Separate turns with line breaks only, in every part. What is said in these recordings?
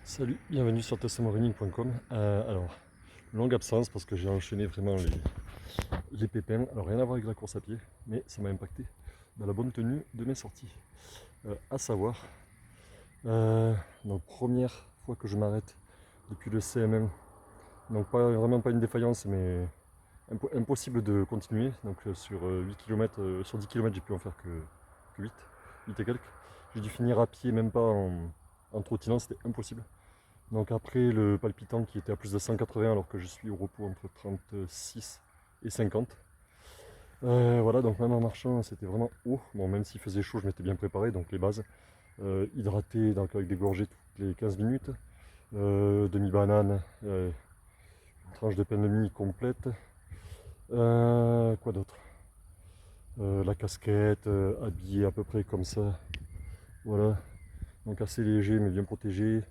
Salut, bienvenue sur testomorning.com. Alors, longue absence parce que j'ai enchaîné vraiment les pépins. Alors, rien à voir avec la course à pied, mais ça m'a impacté dans la bonne tenue de mes sorties. À savoir, euh, donc première fois que je m'arrête depuis le CM1, donc vraiment pas une défaillance, mais impossible de continuer. Donc sur 8 km, sur 10 km, j'ai pu en faire que 8 et quelques. J'ai dû finir à pied, même pas en trottinant, c'était impossible. Donc après le palpitant qui était à plus de 180 alors que je suis au repos entre 36 et 50. Voilà, donc même en marchant c'était vraiment haut. Bon, même s'il faisait chaud, je m'étais bien préparé, donc les bases. Hydraté donc avec des gorgées toutes les 15 minutes. Demi-banane, une tranche de pain de mie complète. Quoi d'autre? La casquette, habillé à peu près comme ça. Voilà, donc assez léger mais bien protégé.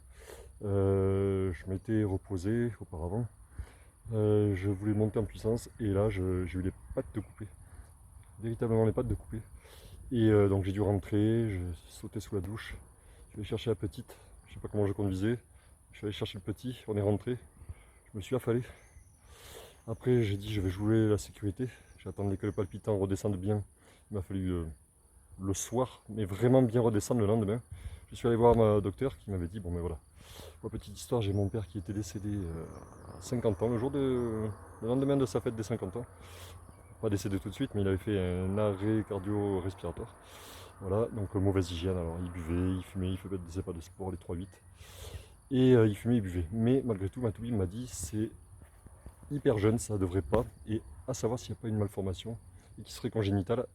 Je m'étais reposé auparavant. Je voulais monter en puissance et là j'ai eu les pattes de couper, véritablement les pattes de couper. Et donc j'ai dû rentrer, je sautais sous la douche, je vais chercher la petite, je sais pas comment je conduisais, je suis allé chercher le petit, on est rentré, je me suis affalé. Après j'ai dit je vais jouer la sécurité, j'attendais que le palpitant redescende bien, il m'a fallu le soir, mais vraiment bien redescendre le lendemain. Je suis allé voir ma docteur qui m'avait dit bon mais voilà. Pour petite histoire, j'ai mon père qui était décédé à 50 ans, le lendemain de sa fête des 50 ans. Pas décédé tout de suite, mais il avait fait un arrêt cardio-respiratoire. Voilà, donc mauvaise hygiène. Alors il buvait, il fumait, il faisait pas de sport, les 3-8. Et il fumait, il buvait. Mais malgré tout, Matoubi m'a dit c'est hyper jeune, ça devrait pas. Et à savoir s'il n'y a pas une malformation et qui serait congénitale.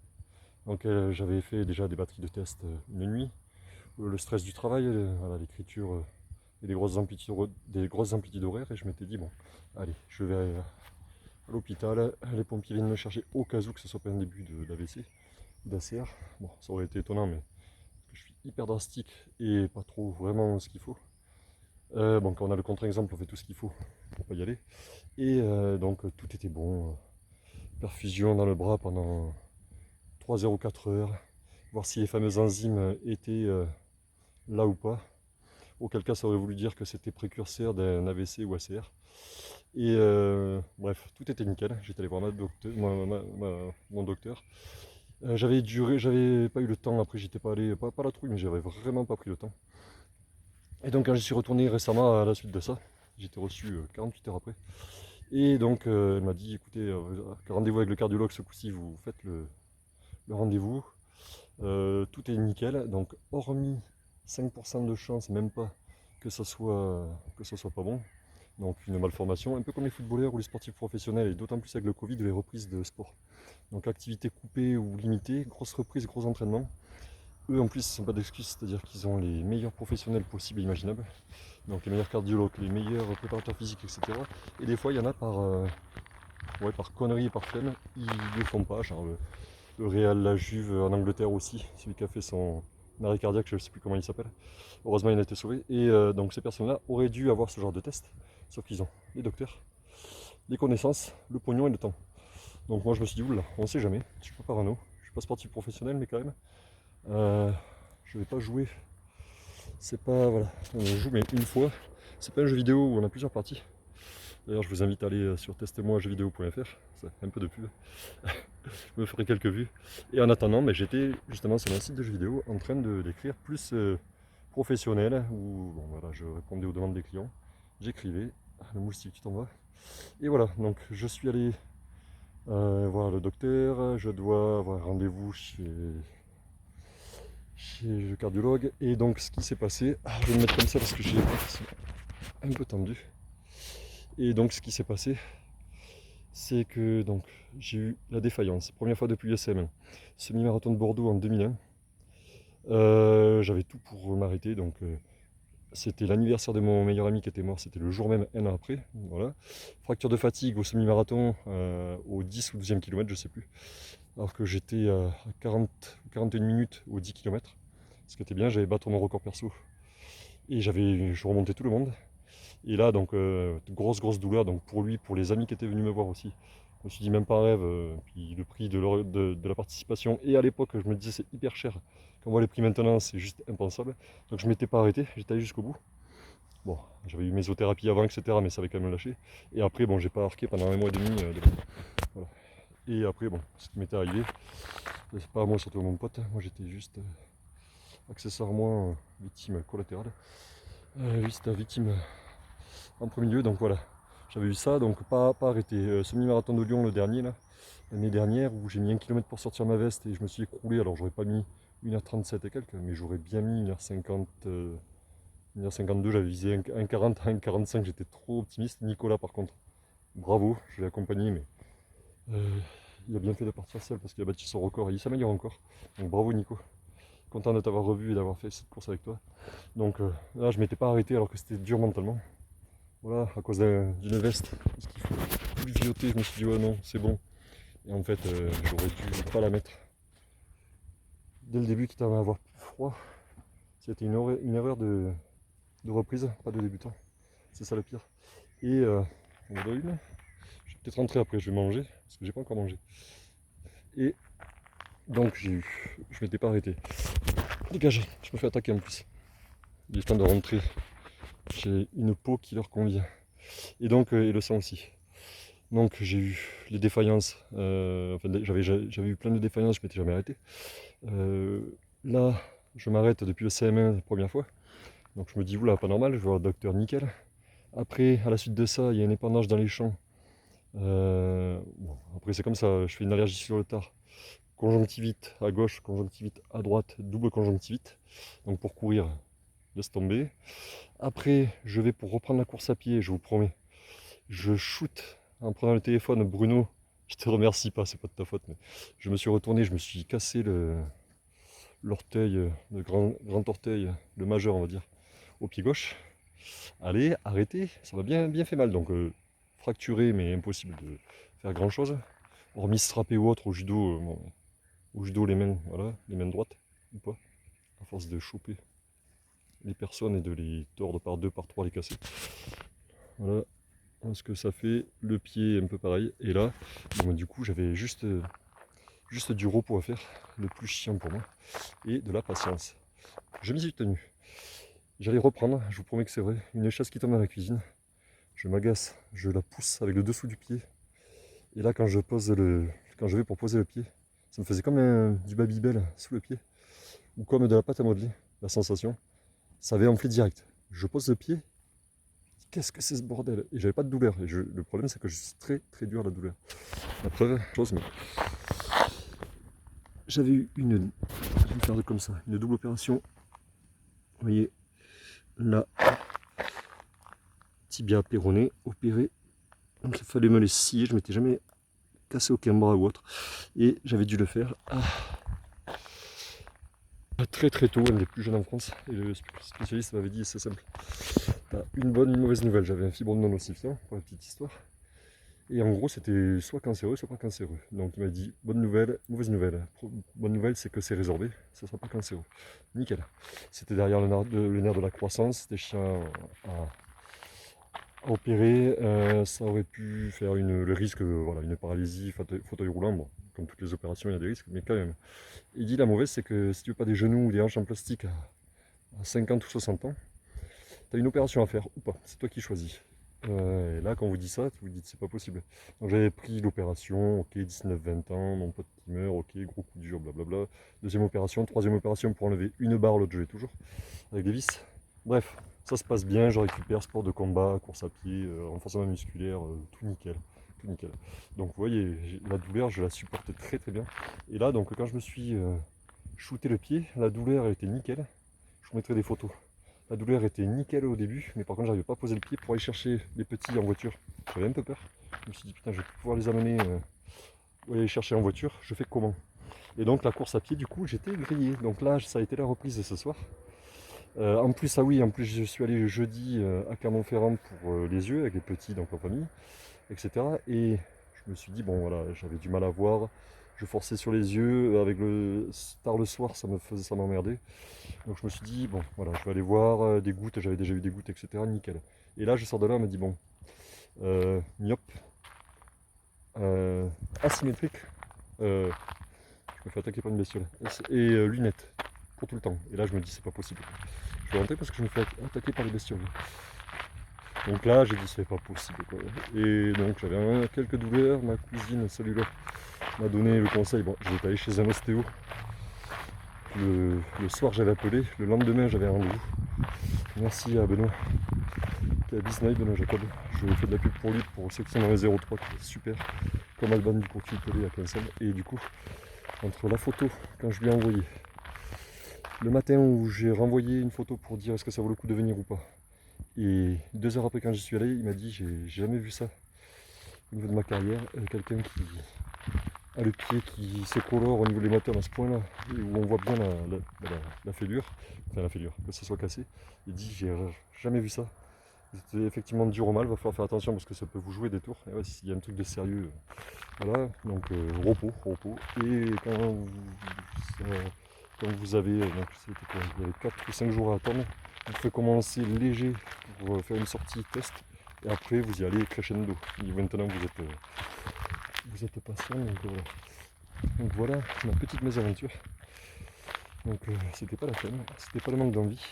Donc j'avais fait déjà des batteries de test une nuit. Le stress du travail, voilà, l'écriture et des grosses amplitudes horaires. Et je m'étais dit bon, allez, je vais à l'hôpital. Les pompiers viennent me chercher au cas où que ce soit pas un début d'AVC, d'ACR. Bon, ça aurait été étonnant, mais je suis hyper drastique et pas trop vraiment ce qu'il faut. Bon, quand on a le contre-exemple, on fait tout ce qu'il faut pour pas y aller. Et donc tout était bon. Perfusion dans le bras pendant 3 heures ou 4 heures. Voir si les fameuses enzymes étaient là ou pas. Auquel cas, ça aurait voulu dire que c'était précurseur d'un AVC ou ACR. Et bref, tout était nickel. J'étais allé voir mon docteur. J'avais pas eu le temps, après j'étais pas allé, pas la trouille, mais j'avais vraiment pas pris le temps. Et donc quand je suis retourné récemment à la suite de ça, j'étais reçu 48 heures après. Et donc elle m'a dit, écoutez, rendez-vous avec le cardiologue ce coup-ci, vous faites le rendez-vous. Tout est nickel, donc hormis 5% de chance, même pas, que ça soit pas bon. Donc une malformation, un peu comme les footballeurs ou les sportifs professionnels, et d'autant plus avec le Covid, les reprises de sport. Donc activité coupée ou limitée, grosse reprise, gros entraînement. Eux en plus, ce ne sont pas d'excuses, c'est-à-dire qu'ils ont les meilleurs professionnels possibles et imaginables. Donc les meilleurs cardiologues, les meilleurs préparateurs physiques, etc. Et des fois, il y en a par connerie et par flemme, ils ne le font pas. Genre le Real, la Juve en Angleterre aussi, celui qui a fait son arrêt cardiaque, je ne sais plus comment il s'appelle. Heureusement, il a été sauvé. Et donc ces personnes-là auraient dû avoir ce genre de test, sauf qu'ils ont les docteurs, les connaissances, le pognon et le temps. Donc moi je me suis dit, oula, on ne sait jamais, je suis pas parano, je suis pas sportif professionnel, mais quand même, je vais pas jouer. C'est pas, voilà, on joue mais une fois. C'est pas un jeu vidéo où on a plusieurs parties. D'ailleurs, je vous invite à aller sur testez-moi-jeuxvideo.fr, c'est un peu de pub. Je me ferai quelques vues. Et en attendant, mais j'étais justement sur un site de jeux vidéo en train d'écrire plus professionnel, où bon, voilà, je répondais aux demandes des clients, j'écrivais, le moustique tu t'en vas. Et voilà, donc je suis allé voir le docteur, je dois avoir rendez-vous chez le cardiologue. Et donc ce qui s'est passé, je vais me mettre comme ça parce que j'ai les bras qui sont un peu tendus. Et donc ce qui s'est passé, c'est que donc j'ai eu la défaillance, première fois depuis le SM1. Semi-marathon de Bordeaux en 2001. J'avais tout pour m'arrêter, donc c'était l'anniversaire de mon meilleur ami qui était mort, c'était le jour même, un an après. Voilà. Fracture de fatigue au semi-marathon, au 10 ou 12e kilomètre, je sais plus. Alors que j'étais à 40 ou 41 minutes au 10 km. Ce qui était bien, j'avais battu mon record perso. Et je remontais tout le monde. Et là, donc, grosse douleur. Donc, pour lui, pour les amis qui étaient venus me voir aussi. Je me suis dit, même pas un rêve. Puis le prix de la participation. Et à l'époque, je me disais, c'est hyper cher. Quand on voit les prix maintenant, c'est juste impensable. Donc, je ne m'étais pas arrêté. J'étais allé jusqu'au bout. Bon, j'avais eu mésothérapie avant, etc., mais ça avait quand même lâché. Et après, bon, j'ai pas arqué pendant 1 mois et demi. Voilà. Et après, bon, ce qui m'était arrivé, c'est pas à moi, surtout à mon pote, moi j'étais juste accessoirement victime collatérale. Lui, c'était victime en premier lieu, donc voilà. J'avais eu ça, donc pas arrêté. Semi-marathon de Lyon, le dernier, là, l'année dernière, où j'ai mis 1 km pour sortir ma veste et je me suis écroulé. Alors, j'aurais pas mis 1h37 et quelques, mais j'aurais bien mis 1h50. 1h52, j'avais visé 1h40, 1h45, j'étais trop optimiste. Nicolas, par contre, bravo, je l'ai accompagné, mais il a bien fait de partir seul parce qu'il a battu son record et il s'améliore encore. Donc bravo Nico, content de t'avoir revu et d'avoir fait cette course avec toi. Donc là, je m'étais pas arrêté alors que c'était dur mentalement. Voilà, à cause d'une veste, parce qu'il faut plus vioter, je me suis dit, ouais, non, c'est bon. Et en fait, j'aurais dû pas la mettre dès le début, quitte à avoir plus froid. C'était une erreur de reprise, pas de débutant. C'est ça le pire. Et on en a une. Je vais peut-être rentrer après, je vais manger, parce que j'ai pas encore mangé. Et donc je m'étais pas arrêté. Dégagez, je me fais attaquer en plus. Il est temps de rentrer. J'ai une peau qui leur convient. Et donc, et le sang aussi. Donc j'ai eu les défaillances. Enfin, j'avais eu plein de défaillances, je m'étais jamais arrêté. Là, je m'arrête depuis le CM1 la première fois. Donc je me dis, oula, pas normal, je vais voir le docteur nickel. Après, à la suite de ça, il y a un épandage dans les champs. Bon, après c'est comme ça, je fais une allergie sur le tard. Conjonctivite à gauche, conjonctivite à droite, double conjonctivite. Donc pour courir, laisse tomber. Après, je vais pour reprendre la course à pied, je vous promets. Je shoot en prenant le téléphone, Bruno, je te remercie pas, c'est pas de ta faute, mais je me suis retourné, je me suis cassé l'orteil, le grand orteil, le majeur on va dire, au pied gauche. Allez, arrêtez, ça m'a bien fait mal, donc fracturé mais impossible de faire grand chose. Hormis strapper ou autre au judo, bon, au judo les mains, voilà, les mains droites, ou pas, à force de choper les personnes et de les tordre par deux, par trois, les casser. Voilà ce que ça fait, le pied un peu pareil, et là, bon, du coup j'avais juste du repos à faire, le plus chiant pour moi, et de la patience. Je m'y suis tenu. J'allais reprendre, je vous promets que c'est vrai, une chaise qui tombe dans la cuisine, je m'agace, je la pousse avec le dessous du pied, et là quand je vais pour poser le pied, ça me faisait comme du Babybel sous le pied, ou comme de la pâte à modeler, la sensation, ça avait enflé direct. Je pose le pied, qu'est-ce que c'est ce bordel? Et j'avais pas de douleur, et le problème c'est que je suis très très dur à la douleur. La preuve, chose, mais j'avais eu je vais me faire comme ça, une double opération. Vous voyez, là, tibia péroné, opéré. Donc il fallait me les scier, je m'étais jamais cassé aucun bras ou autre. Et j'avais dû le faire très très tôt, un des plus jeunes en France. Et le spécialiste m'avait dit, c'est simple. T'as une bonne, une mauvaise nouvelle. J'avais un fibrome non nocifiant, pour la petite histoire. Et en gros, c'était soit cancéreux, soit pas cancéreux. Donc il m'a dit, bonne nouvelle, mauvaise nouvelle. Bonne nouvelle, c'est que c'est résorbé, ça sera pas cancéreux. Nickel. C'était derrière le nerf de la croissance, c'était chiant à opérer. Ça aurait pu faire le risque, voilà, une paralysie, fauteuil roulant. Bon, comme toutes les opérations, il y a des risques, mais quand même. Il dit la mauvaise, c'est que si tu veux pas des genoux ou des hanches en plastique à 50 ou 60 ans, tu as une opération à faire ou pas. C'est toi qui choisis. Et là, quand on vous dit ça, vous dites c'est pas possible. Donc j'avais pris l'opération, ok, 19-20 ans, mon pote qui meurt, ok, gros coup dur, blablabla. Deuxième opération, troisième opération pour enlever une barre, l'autre je l'ai toujours, avec des vis. Bref, ça se passe bien, je récupère sport de combat, course à pied, renforcement musculaire, tout nickel. Tout nickel. Donc vous voyez, la douleur, je la supporte très très bien. Et là, donc quand je me suis shooté le pied, la douleur elle était nickel. Je vous mettrai des photos. La douleur était nickel au début, mais par contre j'arrivais pas à poser le pied pour aller chercher les petits en voiture. J'avais un peu peur. Je me suis dit putain, je vais pouvoir les amener ou aller les chercher en voiture. Je fais comment? Et donc la course à pied, du coup, j'étais grillé. Donc là, ça a été la reprise de ce soir. En plus, ah oui, en plus je suis allé jeudi à Clermont-Ferrand pour les yeux avec les petits, donc en famille, etc. Et je me suis dit bon voilà, j'avais du mal à voir. Je forçais sur les yeux, avec tard le soir, ça m'emmerdait. Donc je me suis dit, bon, voilà, je vais aller voir des gouttes, j'avais déjà eu des gouttes, etc. Nickel. Et là, je sors de là, on me dit, bon, myope, asymétrique, je me fais attaquer par une bestiole, et lunettes, pour tout le temps. Et là, je me dis, c'est pas possible. Je vais rentrer parce que je me fais attaquer par les bestioles. Donc là, j'ai dit, c'est pas possible, quoi. Et donc, j'avais quelques douleurs. Ma cousine, celui-là, m'a donné le conseil. Bon, je vais aller chez un ostéo. Le soir, j'avais appelé. Le lendemain, j'avais un rendez-vous. Merci à Benoît, qui est à Disney, Benoît Jacob. Je fais de la pub pour lui, pour ceux qui sont dans les 03, qui est super. Comme Alban du Courtier Pelé à Quinsel. Et du coup, entre la photo, quand je lui ai envoyé, le matin où j'ai renvoyé une photo pour dire est-ce que ça vaut le coup de venir ou pas, et 2 heures après quand j'y suis allé, il m'a dit j'ai jamais vu ça au niveau de ma carrière, quelqu'un qui a le pied qui se colore au niveau des moteurs à ce point là, et où on voit bien la fêlure, enfin la fêlure, que ça soit cassé. Il dit j'ai jamais vu ça. C'était effectivement dur au mal, il va falloir faire attention parce que ça peut vous jouer des tours. Et ouais, s'il y a un truc de sérieux, voilà, donc repos. Et quand vous avez, donc c'était quoi, il y avait 4 ou 5 jours à attendre, vous pouvez commencer léger pour faire une sortie test, et après vous y allez crescendo. Et maintenant vous êtes patient, donc voilà ma petite mésaventure. Donc c'était pas la peine, c'était pas le manque d'envie.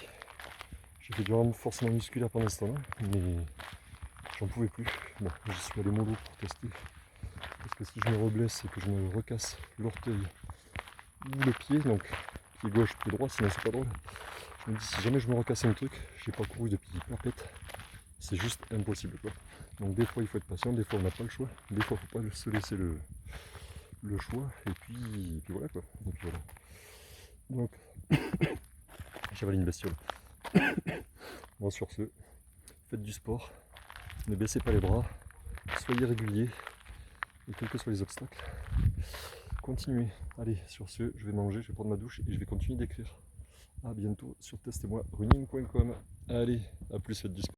J'ai fait du renforcement musculaire pendant ce temps-là, mais j'en pouvais plus. Bon, j'y suis allé mollo pour tester. Parce que si je me reblesse et que je me recasse l'orteil ou le pied, donc pied gauche, pied droit, sinon c'est pas drôle. Je me dis si jamais je me recasse un truc, j'ai pas couru depuis perpète, c'est juste impossible quoi. Donc des fois il faut être patient, des fois on n'a pas le choix, des fois il faut pas se laisser le choix, et puis voilà quoi. Donc j'avale une bestiole. Bon sur ce, faites du sport, ne baissez pas les bras, soyez réguliers, et quels que soient les obstacles, continuez. Allez, sur ce, je vais manger, je vais prendre ma douche et je vais continuer d'écrire. A bientôt sur testez-moi running.com. Allez, à plus, faites du sport.